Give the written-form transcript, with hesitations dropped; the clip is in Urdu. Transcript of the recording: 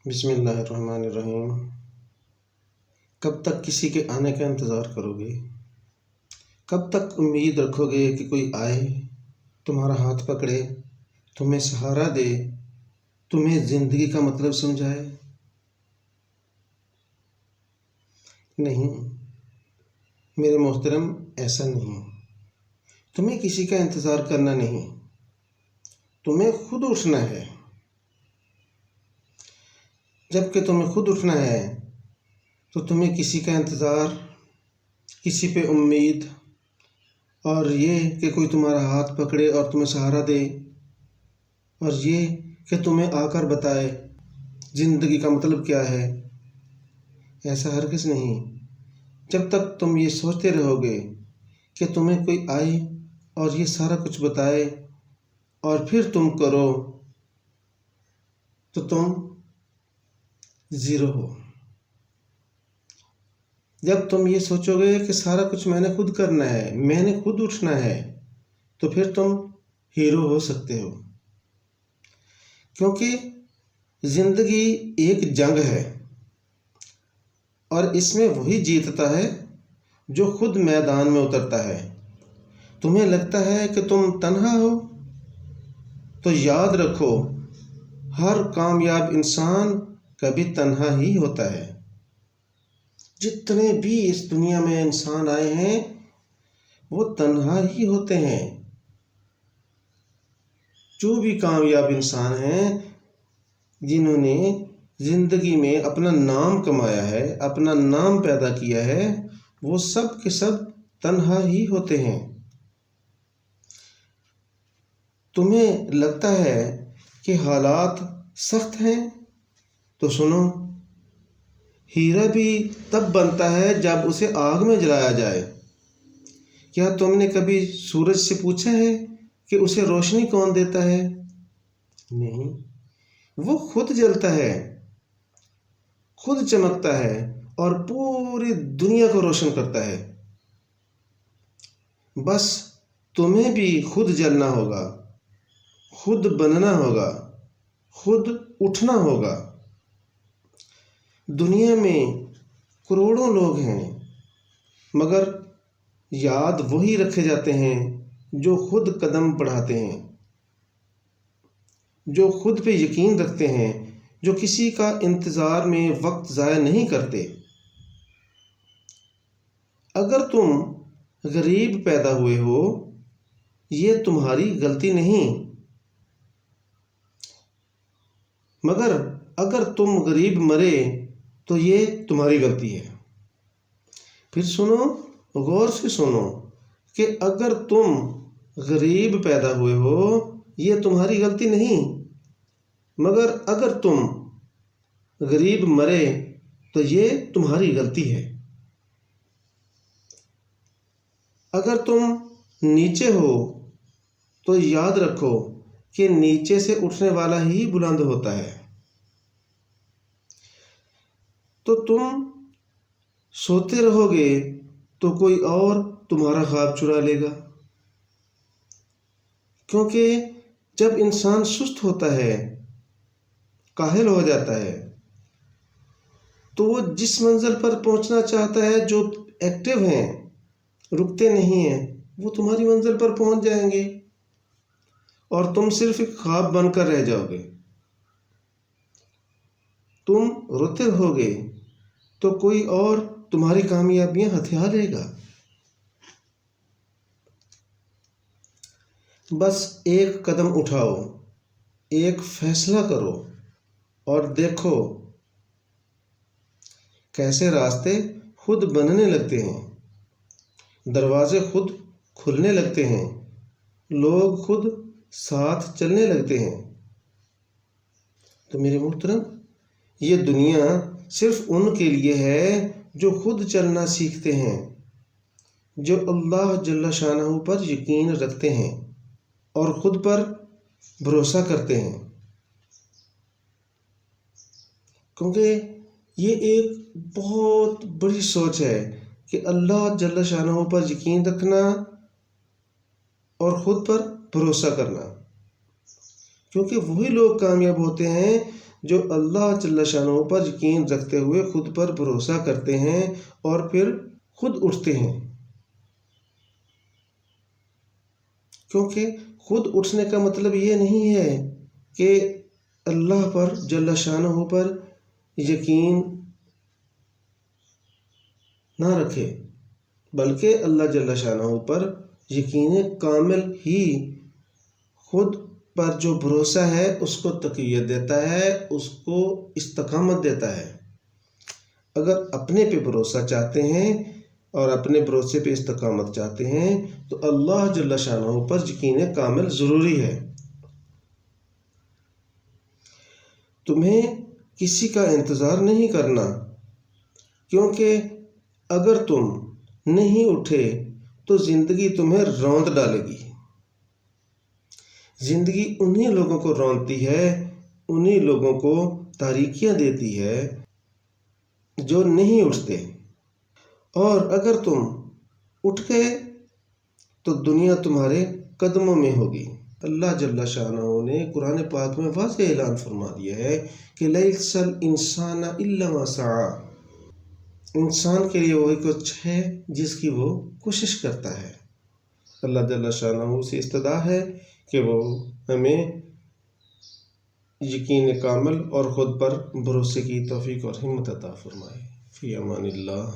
بسم اللہ الرحمن الرحیم۔ کب تک کسی کے آنے کا انتظار کرو گے؟ کب تک امید رکھو گے کہ کوئی آئے، تمہارا ہاتھ پکڑے، تمہیں سہارا دے، تمہیں زندگی کا مطلب سمجھائے؟ نہیں میرے محترم، ایسا نہیں۔ تمہیں کسی کا انتظار کرنا نہیں، تمہیں خود اٹھنا ہے۔ جب کہ تمہیں خود اٹھنا ہے تو تمہیں کسی کا انتظار، کسی پہ امید، اور یہ کہ کوئی تمہارا ہاتھ پکڑے اور تمہیں سہارا دے، اور یہ کہ تمہیں آ کر بتائے زندگی کا مطلب کیا ہے، ایسا ہرگز نہیں۔ جب تک تم یہ سوچتے رہو گے کہ تمہیں کوئی آئے اور یہ سارا کچھ بتائے اور پھر تم کرو، تو تم زیرو ہو۔ جب تم یہ سوچو گے کہ سارا کچھ میں نے خود کرنا ہے، میں نے خود اٹھنا ہے، تو پھر تم ہیرو ہو سکتے ہو۔ کیونکہ زندگی ایک جنگ ہے اور اس میں وہی جیتتا ہے جو خود میدان میں اترتا ہے۔ تمہیں لگتا ہے کہ تم تنہا ہو، تو یاد رکھو ہر کامیاب انسان کبھی تنہا ہی ہوتا ہے۔ جتنے بھی اس دنیا میں انسان آئے ہیں وہ تنہا ہی ہوتے ہیں۔ جو بھی کامیاب انسان ہیں، جنہوں نے زندگی میں اپنا نام کمایا ہے، اپنا نام پیدا کیا ہے، وہ سب کے سب تنہا ہی ہوتے ہیں۔ تمہیں لگتا ہے کہ حالات سخت ہیں، تو سنو، ہیرا بھی تب بنتا ہے جب اسے آگ میں جلایا جائے۔ کیا تم نے کبھی سورج سے پوچھا ہے کہ اسے روشنی کون دیتا ہے؟ نہیں، وہ خود جلتا ہے، خود چمکتا ہے اور پوری دنیا کو روشن کرتا ہے۔ بس تمہیں بھی خود جلنا ہوگا، خود بننا ہوگا، خود اٹھنا ہوگا۔ دنیا میں کروڑوں لوگ ہیں، مگر یاد وہی رکھے جاتے ہیں جو خود قدم بڑھاتے ہیں، جو خود پہ یقین رکھتے ہیں، جو کسی کا انتظار میں وقت ضائع نہیں کرتے۔ اگر تم غریب پیدا ہوئے ہو، یہ تمہاری غلطی نہیں، مگر اگر تم غریب مرے تو یہ تمہاری غلطی ہے۔ پھر سنو، غور سے سنو، کہ اگر تم غریب پیدا ہوئے ہو یہ تمہاری غلطی نہیں، مگر اگر تم غریب مرے تو یہ تمہاری غلطی ہے۔ اگر تم نیچے ہو تو یاد رکھو کہ نیچے سے اٹھنے والا ہی بلند ہوتا ہے۔ تو تم سوتے رہو گے تو کوئی اور تمہارا خواب چرا لے گا۔ کیونکہ جب انسان سست ہوتا ہے، کاہل ہو جاتا ہے، تو وہ جس منزل پر پہنچنا چاہتا ہے، جو ایکٹیو ہیں، رکتے نہیں ہیں، وہ تمہاری منزل پر پہنچ جائیں گے اور تم صرف ایک خواب بن کر رہ جاؤ گے۔ تم روتے رہو گے تو کوئی اور تمہاری کامیابیاں ہتھیا لے گا۔ بس ایک قدم اٹھاؤ، ایک فیصلہ کرو اور دیکھو کیسے راستے خود بننے لگتے ہیں، دروازے خود کھلنے لگتے ہیں، لوگ خود ساتھ چلنے لگتے ہیں۔ تو میرے محترم، یہ دنیا صرف ان کے لیے ہے جو خود چلنا سیکھتے ہیں، جو اللہ جل شانہ پر یقین رکھتے ہیں اور خود پر بھروسہ کرتے ہیں۔ کیونکہ یہ ایک بہت بڑی سوچ ہے کہ اللہ جل شانہ پر یقین رکھنا اور خود پر بھروسہ کرنا، کیونکہ وہی لوگ کامیاب ہوتے ہیں جو اللہ جل شانہ پر یقین رکھتے ہوئے خود پر بھروسہ کرتے ہیں اور پھر خود اٹھتے ہیں، کیونکہ خود اٹھنے کا مطلب یہ نہیں ہے کہ اللہ پر جل شانہ پر یقین نہ رکھے، بلکہ اللہ جل شانہ پر یقین کامل ہی خود پر جو بھروسہ ہے اس کو تقویت دیتا ہے، اس کو استقامت دیتا ہے۔ اگر اپنے پہ بھروسہ چاہتے ہیں اور اپنے بھروسے پہ استقامت چاہتے ہیں تو اللہ جل شانہ پر یقین کامل ضروری ہے۔ تمہیں کسی کا انتظار نہیں کرنا، کیونکہ اگر تم نہیں اٹھے تو زندگی تمہیں روند ڈالے گی۔ زندگی انہی لوگوں کو روندتی ہے، انہی لوگوں کو تاریکیاں دیتی ہے جو نہیں اٹھتے، اور اگر تم اٹھ گئے تو دنیا تمہارے قدموں میں ہوگی۔ اللہ جل شانہ نے قرآن پاک میں واضح اعلان فرما دیا ہے کہ لیس الانسان الا ما سعی، انسان کے لیے وہی کچھ ہے جس کی وہ کوشش کرتا ہے۔ اللہ جل شانہ سے استدعا ہے کہ وہ ہمیں یقین کامل اور خود پر بھروسے کی توفیق اور ہمت عطا فرمائے۔ فی امان اللہ۔